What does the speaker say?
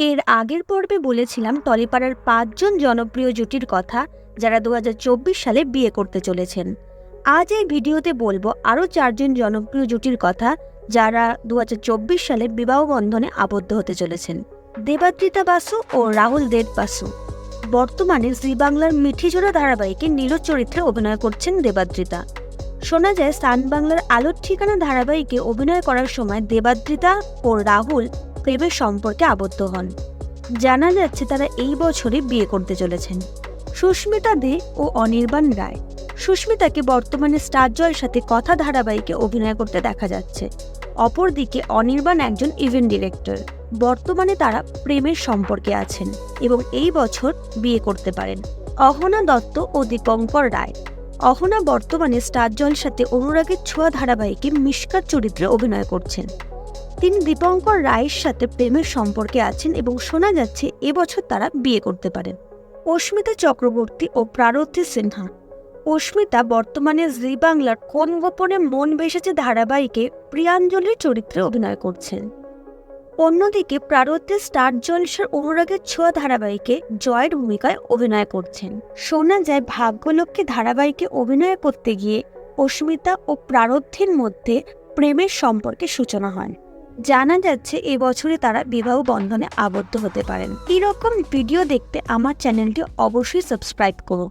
এর আগের পর্বে বলেছিলাম টলিপাড়ার ৫ জন জনপ্রিয় জুটির কথা যারা ২০২৪ সালে বিয়ে করতে চলেছেন। আজ এই ভিডিওতে বলবো আরও ৪ জন জনপ্রিয় জুটির কথা যারা ২০২৪ সালে বিবাহ বন্ধনে আবদ্ধ হতে চলেছেন। দেবাদ্রিতা বাসু ও রাহুল দেব বাসু। বর্তমানে জি বাংলার মিঠিজোড়া ধারাবাহিকে নীলু চরিত্রে অভিনয় করছেন দেবাদ্রিতা। শোনা যায় সান বাংলার আলোর ঠিকানা ধারাবাহিকে অভিনয় করার সময় দেবাদ্রিতা ও রাহুল প্রেমের সম্পর্কে আবদ্ধ হন। জানা যাচ্ছে তারা এই বছরই বিয়ে করতে চলেছেন। সুস্মিতা দে ও অনির্বাণ রায়। সুস্মিতাকে বর্তমানে স্টার জয়ের সাথে কথা ধারাবাহিকে অভিনয় করতে দেখা যাচ্ছে। অপরদিকে অনির্বাণ একজন ইভেন্ট ডিরেক্টর। বর্তমানে তারা প্রেমের সম্পর্কে আছেন এবং এই বছর বিয়ে করতে পারেন। অহনা দত্ত ও দীপঙ্কর রায়। অহনা বর্তমানে স্টার জয়ের সাথে অনুরাগের ছোঁয়া ধারাবাহিকে মিশকার চরিত্রে অভিনয় করছেন। তিনি দীপঙ্কর রায়ের সাথে প্রেমের সম্পর্কে আছেন এবং শোনা যাচ্ছে এবছর তারা বিয়ে করতে পারেন। অস্মিতা চক্রবর্তী ও প্রারব্ধ সিনহা। অস্মিতা বর্তমানে জি বাংলার কোন গোপনে মন বেসেছে ধারাবাহিকে প্রিয়াঞ্জলির চরিত্রে অভিনয় করছেন। অন্যদিকে প্রারব্ধ স্টার জলসার অনুরাগের ছোঁয়া ধারাবাহিকে জয়ের ভূমিকায় অভিনয় করছেন। শোনা যায় ভাগ্যলক্ষ্মী ধারাবাহিকে অভিনয় করতে গিয়ে অস্মিতা ও প্রারব্ধের মধ্যে প্রেমের সম্পর্কে সূচনা হয়। জানা যাচ্ছে এবছরে তারা বিবাহ বন্ধনে আবদ্ধ হতে পারেন। এরকম ভিডিও দেখতে আমার চ্যানেলটি অবশ্যই সাবস্ক্রাইব করুন।